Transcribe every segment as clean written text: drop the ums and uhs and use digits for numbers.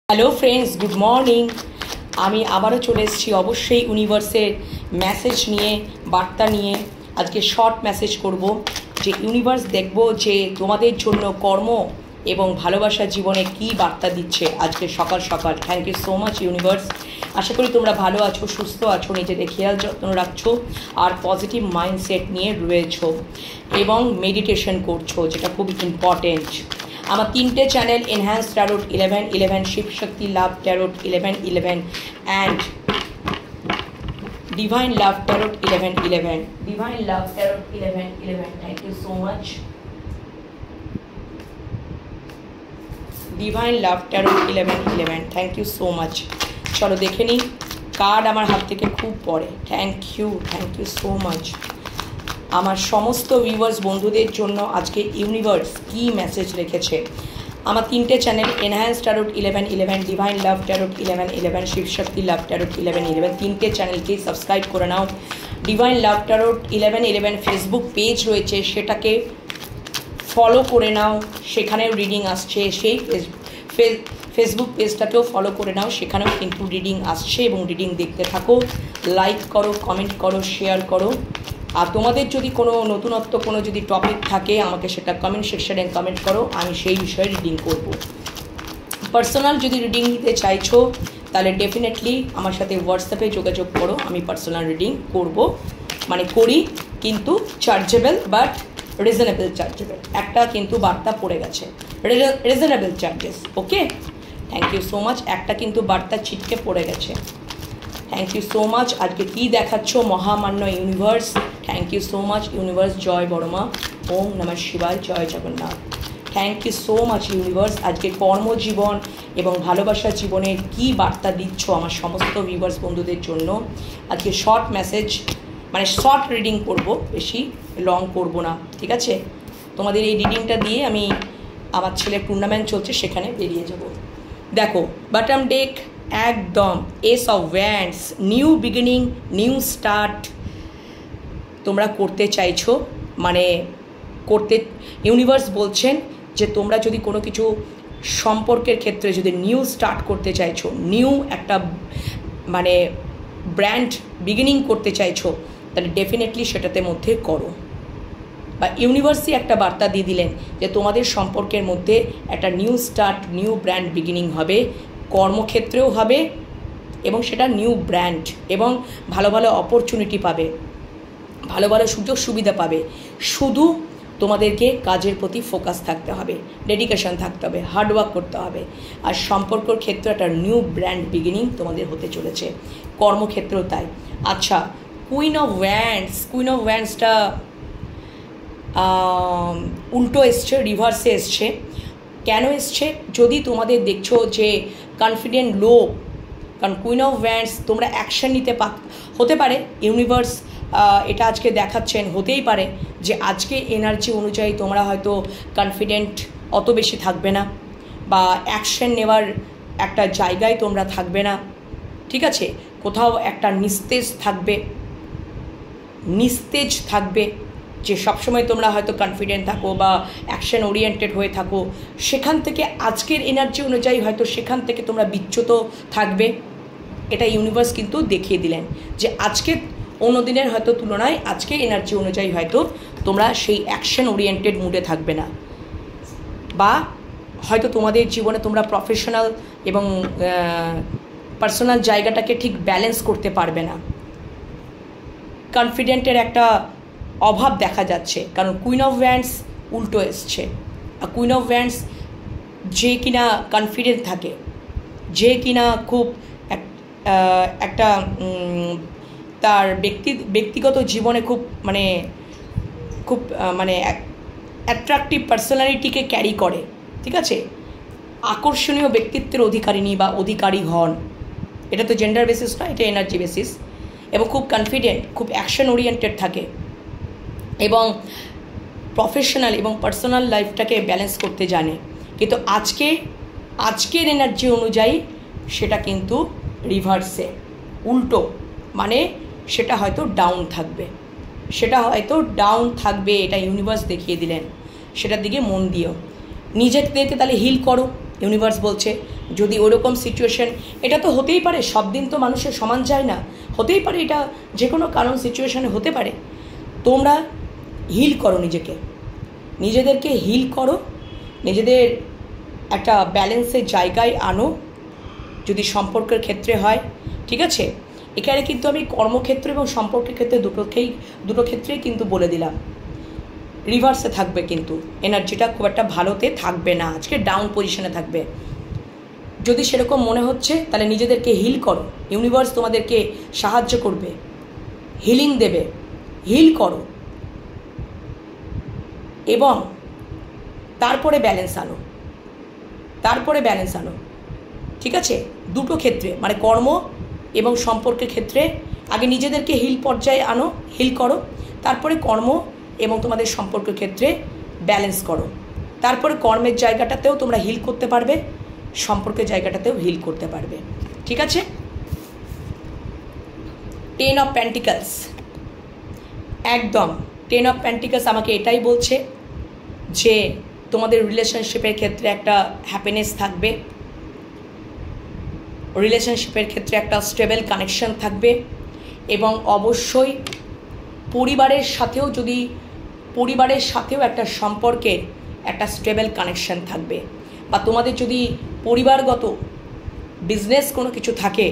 Hello friends, good morning. আমি আবারও চলে এসেছি অবশ্যই ইউনিভার্সের মেসেজ নিয়ে, বার্তা নিয়ে। আজকে শর্ট মেসেজ করব যে ইউনিভার্স দেখব যে তোমাদের জন্য কর্ম এবং ভালোবাসার জীবনে কি বার্তা দিচ্ছে আজকে সকাল সকাল। Thank you so much universe. আশা করি তোমরা ভালো আছো, সুস্থ আছো, নিজেদের খেয়াল যত্ন রাখছো আর পজিটিভ মাইন্ডসেট নিয়ে রয়েছো এবং মেডিটেশন করছো, যেটা খুব ইম্পর্টেন্ট। আমার তিনটে channel, enhance tarot 1111, Shiv Shakti love tarot 1111 and divine love tarot 1111। Divine love tarot 1111, thank you so much. Divine love tarot 1111, thank you so much. চলো দেখে নিই, কার্ড আমার হাত থেকে খুব পড়ে। Thank you so much. আমার সমস্ত ভিউয়ার্স বন্ধুদের জন্য আজকে ইউনিভার্স কি মেসেজ রেখেছে। আমার তিনটে channel, enhance tarot 1111, divine love tarot 1111, Shivashakti love tarot 1111, তিনটে চ্যানেলকেই সাবস্ক্রাইব করে নাও। Divine love tarot 1111 Facebook page রয়েছে, সেটাকে ফলো করে নাও, সেখানেও রিডিং আসছে। সেই ফেসবুক পেজটাকেও ফলো করে নাও, সেখানেও কিন্তু রিডিং আসছে এবং রিডিং দেখতে থাকো। লাইক করো, কমেন্ট করো, শেয়ার করো। আর তোমাদের যদি কোনো নতুনত্ব কোনো যদি টপিক থাকে আমাকে সেটা কমেন্ট সেকশানে কমেন্ট করো, আমি সেই বিষয়ে রিডিং করব। পার্সোনাল যদি রিডিং নিতে চাইছো তাহলে ডেফিনেটলি আমার সাথে হোয়াটসঅ্যাপে যোগাযোগ করো, আমি পার্সোনাল রিডিং করব, মানে করি, কিন্তু চার্জেবল বাট রিজনেবল চার্জেবল। একটা কিন্তু বার্তা পড়ে গেছে, reasonable charges. Okay, thank you so much. একটা কিন্তু বার্তা ছিটকে পড়ে গেছে। Thank you so much. আজকে কী দেখাচ্ছ মহামান্য universe? Thank you so much universe. জয় বড়মা, ওম নমঃ শিবায়, জয় Jagannath. Thank you so much universe. আজকে কর্মজীবন এবং ভালোবাসার জীবনে কি বার্তা দিচ্ছ আমার সমস্ত ভিউয়ার্স বন্ধুদের জন্য। আজকে শর্ট মেসেজ, মানে শর্ট রিডিং করব, বেশি লং করব না, ঠিক আছে? তোমাদের এই রিডিংটা দিয়ে আমি আমার ছেলের টুর্নামেন্ট চলছে, সেখানে বেরিয়ে যাব। দেখো বটম ডেক একদম S of wands, new beginning, new start তোমরা করতে চাইছো, মানে করতে ইউনিভার্স বলছেন যে তোমরা যদি কোনো কিছু সম্পর্কের ক্ষেত্রে যদি নিউ স্টার্ট করতে চাইছো, নিউ একটা মানে ব্র্যান্ড বিগিনিং করতে চাইছো, তাহলে ডেফিনেটলি সেটাতে মধ্যে করো। বা ইউনিভার্সই একটা বার্তা দিয়ে দিলেন যে তোমাদের সম্পর্কের মধ্যে একটা new start, new brand beginning হবে, কর্মক্ষেত্রেও হবে এবং সেটা নিউ ব্র্যান্ড, এবং ভালো ভালো অপরচুনিটি পাবে, ভালো ভালো সুযোগ সুবিধা পাবে। শুধু তোমাদেরকে কাজের প্রতি ফোকাস থাকতে হবে, ডেডিকেশন থাকতে হবে, হার্ডওয়ার্ক করতে হবে। আর সম্পর্কর ক্ষেত্রে একটা নিউ ব্র্যান্ড বিগিনিং তোমাদের হতে চলেছে, কর্মক্ষেত্রেও তাই। আচ্ছা, queen of wands, queen of ওয়ান্ডসটা উল্টো এসছে, রিভার্সে এসছে। কেন এসছে? যদি তোমাদের দেখছো যে কনফিডেন্ট লো, কারণ কুইন অফ ওয়ান্ডস তোমরা অ্যাকশন নিতে হতে পারে। ইউনিভার্স এটা আজকে দেখাচ্ছেন, হতেই পারে যে আজকে এনার্জি অনুযায়ী তোমরা হয়তো কনফিডেন্ট অত বেশি থাকবে না, বা অ্যাকশন নেওয়ার একটা জায়গায় তোমরা থাকবে না, ঠিক আছে? কোথাও একটা নিস্তেজ থাকবে যে সবসময় তোমরা হয়তো কনফিডেন্ট থাকো বা অ্যাকশন ওরিয়েন্টেড হয়ে থাকো, সেখান থেকে আজকের এনার্জি অনুযায়ী হয়তো সেখান থেকে তোমরা বিচ্যুত থাকবে। এটা ইউনিভার্স কিন্তু দেখিয়ে দিলেন যে আজকে অন্য দিনের হয়তো তুলনায় আজকে এনার্জি অনুযায়ী হয়তো তোমরা সেই অ্যাকশন ওরিয়েন্টেড মুডে থাকবে না, বা হয়তো তোমাদের জীবনে তোমরা প্রফেশনাল এবং পার্সোনাল জায়গাটাকে ঠিক ব্যালেন্স করতে পারবে না। কনফিডেন্টের একটা অভাব দেখা যাচ্ছে, কারণ কুইন অফ ওয়ান্ডস উল্টো এসছে। আর কুইন অফ ওয়ান্ডস যে কিনা কনফিডেন্ট থাকে, যে কিনা খুব একটা তার ব্যক্তিগত জীবনে খুব অ্যাট্রাকটিভ পার্সোনালিটিকে ক্যারি করে, ঠিক আছে? আকর্ষণীয় ব্যক্তিত্বের অধিকারিণী বা অধিকারী হন। এটা তো জেন্ডার বেসিস না, এটা এনার্জি বেসিস। এবং খুব কনফিডেন্ট, খুব অ্যাকশন ওরিয়েন্টেড থাকে এবং প্রফেশনাল এবং পার্সোনাল লাইফটাকে ব্যালেন্স করতে জানে। কিন্তু আজকের এনার্জি অনুযায়ী সেটা কিন্তু রিভার্সে, উল্টো, মানে সেটা হয়তো ডাউন থাকবে, এটা ইউনিভার্স দেখিয়ে দিলেন। সেটার দিকে মন দিও, নিজেদেরকে তাহলে হিল করো। ইউনিভার্স বলছে যদি ওরকম সিচুয়েশন, এটা তো হতেই পারে, সব দিন তো মানুষের সমান যায় না, হতেই পারে এটা যে কোনো কারণ সিচুয়েশনে হতে পারে। তোমরা হিল করো, নিজেদেরকে হিল করো, নিজেদের একটা ব্যালেন্সের জায়গায় আনো যদি সম্পর্কের ক্ষেত্রে হয়, ঠিক আছে। এখানে কিন্তু আমি কর্মক্ষেত্র এবং সম্পর্কের ক্ষেত্রে দুটো ক্ষেত্রেই কিন্তু বলে দিলাম রিভার্সে থাকবে, কিন্তু এনার্জিটা খুব একটা ভালোতে থাকবে না, আজকে ডাউন পজিশনে থাকবে। যদি সেরকম মনে হচ্ছে তাহলে নিজেদেরকে হিল করো, ইউনিভার্স তোমাদেরকে সাহায্য করবে, হিলিং দেবে, হিল করো এবং তারপরে ব্যালেন্স আনো, ঠিক আছে। দুটো ক্ষেত্রে মানে কর্ম এবং সম্পর্কের ক্ষেত্রে আগে নিজেদেরকে হিল পর্যায়ে আনো, হিল করো, তারপরে কর্ম এবং তোমাদের সম্পর্কের ক্ষেত্রে ব্যালেন্স করো, তারপরে কর্মের জায়গাটাতেও তোমরা হিল করতে পারবে, সম্পর্কের জায়গাটাতেও হিল করতে পারবে, ঠিক আছে। 10 অফ পেন্টিকলস, একদম 10 অফ পেন্টিকলস আমাকে এটাই বলছে যে তোমাদের রিলেশনশিপের ক্ষেত্রে একটা হ্যাপিনেস থাকবে, রিলেশনশিপের ক্ষেত্রে একটা স্টেবল কানেকশন থাকবে এবং অবশ্যই পরিবারের সাথেও একটা সম্পর্কের একটা স্টেবল কানেকশন থাকবে। বা তোমাদের যদি পরিবারগত বিজনেস কোনো কিছু থাকে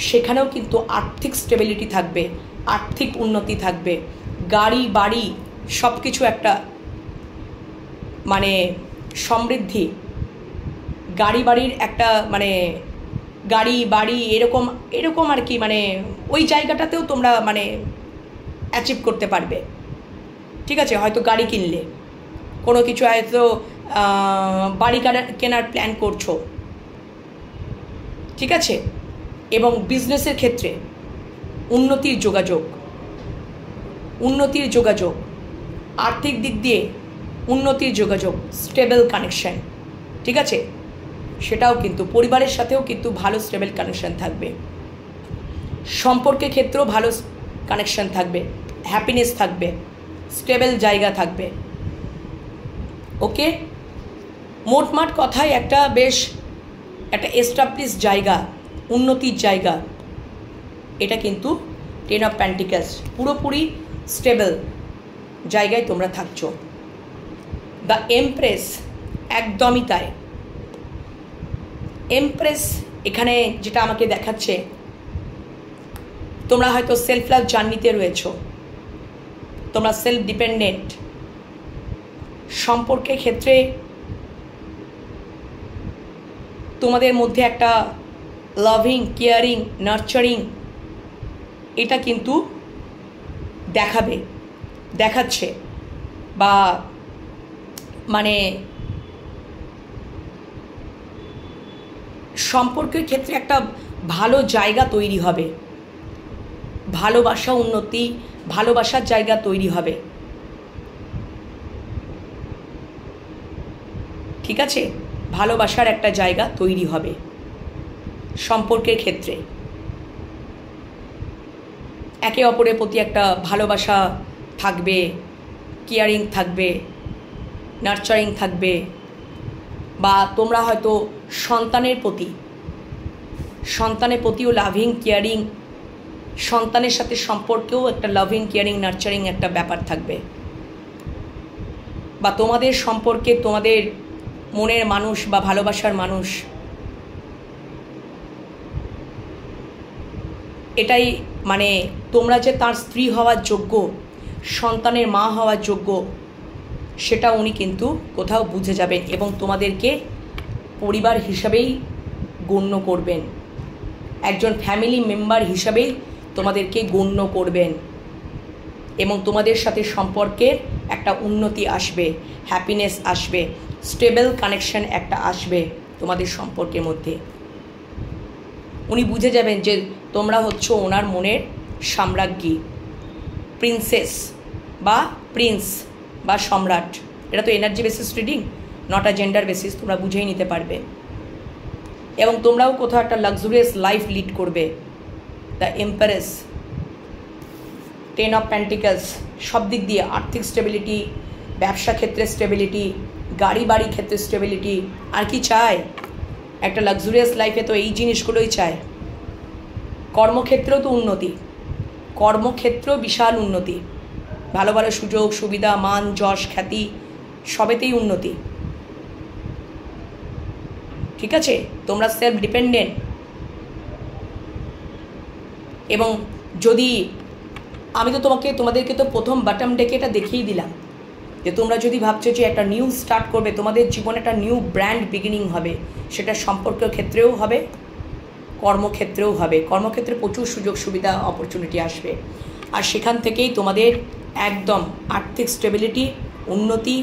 সেখানেও কিন্তু আর্থিক স্টেবিলিটি থাকবে, আর্থিক উন্নতি থাকবে, গাড়ি বাড়ি সব কিছু একটা মানে সমৃদ্ধি, গাড়ি বাড়ির একটা মানে গাড়ি বাড়ি এরকম আর কি, মানে ওই জায়গাটাতেও তোমরা মানে অ্যাচিভ করতে পারবে, ঠিক আছে। হয়তো গাড়ি কিনলে, কোনো কিছু হয়তো বাড়ি কেনার প্ল্যান করছো, ঠিক আছে। এবং বিজনেসের ক্ষেত্রে উন্নতির যোগাযোগ, আর্থিক দিক দিয়ে উন্নতির যোগাযোগ, স্টেবল কানেকশন, ঠিক আছে। সেটাও কিন্তু পরিবারের সাথেও কিন্তু ভালো স্টেবল কানেকশন থাকবে, সম্পর্কের ক্ষেত্রেও ভালো কানেকশন থাকবে, হ্যাপিনেস থাকবে, স্টেবল জায়গা থাকবে, ওকে। মোটমাট কথায় একটা বেশ একটা এস্টাবলিশ জায়গা, উন্নতির জায়গা, এটা কিন্তু 10 অফ পেন্টিকলস পুরোপুরি স্টেবল জায়গায় তোমরা থাকছো। দ্য এমপ্রেস, একদমই তাই। এমপ্রেস এখানে যেটা আমাকে দেখাচ্ছে, তোমরা হয়তো সেলফ লাভ জার্নিতে রয়েছো, তোমরা সেলফ ডিপেন্ডেন্ট, সম্পর্কের ক্ষেত্রে তোমাদের মধ্যে একটা লাভিং, কেয়ারিং, নার্চারিং এটা কিন্তু দেখাচ্ছে বা মানে সম্পর্কের ক্ষেত্রে একটা ভালো জায়গা তৈরি হবে, ভালোবাসা উন্নতি, ভালোবাসার জায়গা তৈরি হবে, ঠিক আছে। ভালোবাসার একটা জায়গা তৈরি হবে সম্পর্কের ক্ষেত্রে, একে অপরের প্রতি একটা ভালোবাসা থাকবে, কেয়ারিং থাকবে, নার্চারিং থাকবে। বা তোমরা হয়তো সন্তানের প্রতিও লাভিং, কেয়ারিং, সন্তানের সাথে সম্পর্কেও একটা লাভিং, কেয়ারিং, নার্চারিং একটা ব্যাপার থাকবে। বা তোমাদের সম্পর্কে তোমাদের মনের মানুষ বা ভালোবাসার মানুষ এটাই মানে তোমরা যে তার স্ত্রী হওয়ার যোগ্য, সন্তানের মা হওয়ার যোগ্য, সেটা উনি কিন্তু কোথাও বুঝে যাবেন এবং তোমাদেরকে পরিবার হিসাবেই গণ্য করবেন, একজন ফ্যামিলি মেম্বার হিসাবেই তোমাদেরকে গণ্য করবেন এবং তোমাদের সাথে সম্পর্কের একটা উন্নতি আসবে, হ্যাপিনেস আসবে, স্টেবল কানেকশন একটা আসবে তোমাদের সম্পর্কের মধ্যে। উনি বুঝে যাবেন যে তোমরা হচ্ছ ওনার মনের সাম্রাজ্ঞী, প্রিন্সেস বা প্রিন্স বা সম্রাট। এটা তো energy basis reading, not a gender basis, তোমরা বুঝেই নিতে পারবে। এবং তোমরাও কোথাও একটা লাক্সুরিয়াস লাইফ লিড করবে। দ্য এম্পারেস, 10 অফ পেন্টিকলস, সব দিক দিয়ে আর্থিক স্টেবিলিটি, ব্যবসা ক্ষেত্রে স্টেবিলিটি, গাড়ি বাড়ি ক্ষেত্রে স্টেবিলিটি, আর কি চাই? একটা লাক্সুরিয়াস লাইফে তো এই জিনিসগুলোই চায়। কর্মক্ষেত্রেও তো উন্নতি, কর্মক্ষেত্র বিশাল উন্নতি, ভালো ভালো সুযোগ সুবিধা, মান যশ খ্যাতি সবেতেই উন্নতি। ঠিক আছে, তোমরা সেলফ ডিপেন্ডেন্ট। এবং যদি আমি তো তোমাদেরকে তো প্রথম বটম ডেকে এটা দেখিয়ে দিলাম যে তোমরা যদি ভাবছো যে একটা নিউ স্টার্ট করবে, তোমাদের জীবনে একটা নিউ ব্র্যান্ড বিগিনিং হবে, সেটা সম্পর্ক ক্ষেত্রেও হবে, কর্মক্ষেত্রেও হবে। কর্মক্ষেত্রে প্রচুর সুযোগ সুবিধা অপরচুনিটি আসবে, আর সেখান থেকেই তোমাদের একদম আর্থিক স্টেবিলিটি, উন্নতি,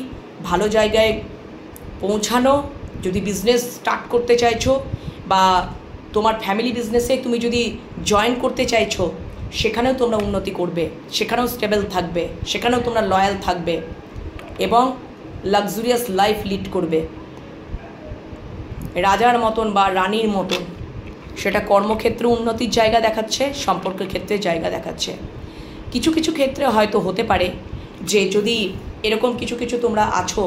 ভালো জায়গায় পৌঁছানো। যদি বিজনেস স্টার্ট করতে চাইছো বা তোমার ফ্যামিলি বিজনেসে তুমি যদি জয়েন করতে চাইছো, সেখানেও তোমরা উন্নতি করবে, সেখানেও স্টেবল থাকবে, সেখানেও তোমরা লয়াল থাকবে এবং লাক্সুরিয়াস লাইফ লিড করবে রাজার মতন বা রানীর মতন। সেটা কর্মক্ষেত্রে উন্নতির জায়গা দেখাচ্ছে, সম্পর্কের ক্ষেত্রে জায়গা দেখাচ্ছে। কিছু কিছু ক্ষেত্রে হয়তো হতে পারে যে যদি এরকম কিছু কিছু তোমরা আছো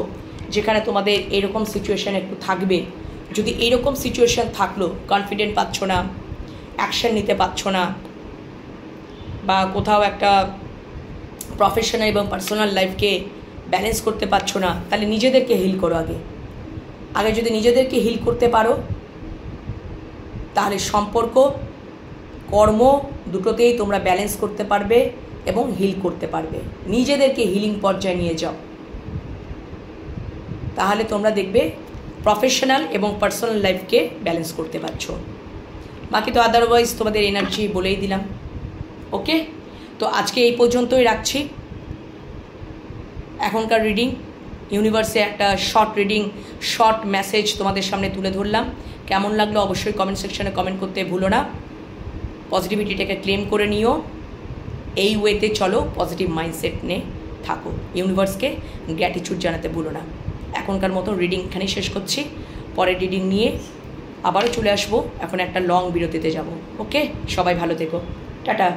যেখানে তোমাদের এরকম সিচুয়েশান একটু থাকবে, যদি এইরকম সিচুয়েশান থাকলো, কনফিডেন্ট পাচ্ছ না, অ্যাকশন নিতে পারছো না, বা কোথাও একটা প্রফেশনাল এবং পার্সোনাল লাইফকে ব্যালেন্স করতে পারছো না, তাহলে নিজেদেরকে হিল করো। আগে যদি নিজেদেরকে হিল করতে পারো, তাহলে সম্পর্ক কর্ম দুটোতেই তোমরা ব্যালেন্স করতে পারবে এবং হিল করতে পারবে। নিজেদেরকে হিলিং পর্যায়ে নিয়ে যাও, তাহলে তোমরা দেখবে প্রফেশনাল এবং পার্সোনাল লাইফকে ব্যালেন্স করতে পারছো। বাকি তো আদারওয়াইজ তোমাদের এনার্জি বলেই দিলাম। ওকে, তো আজকে এই পর্যন্তই রাখছি। এখনকার রিডিং ইউনিভার্সে একটা শর্ট রিডিং, শর্ট মেসেজ তোমাদের সামনে তুলে ধরলাম। কেমন লাগলো অবশ্যই কমেন্ট সেকশনে কমেন্ট করতে ভুলো না। পজিটিভিটিটাকে ক্লেম করে নিও, এই ওয়েতে চলো, পজিটিভ মাইন্ডসেট নিয়ে থাকো, ইউনিভার্সকে গ্র্যাটিটিউড জানাতে ভুলো না। এখনকার মতো রিডিং এখানেই শেষ করছি, পরের রিডিং নিয়ে আবারও চলে আসবো। এখন একটা লং বিরতিতে যাব। ওকে, সবাই ভালো থেকো, টাটা।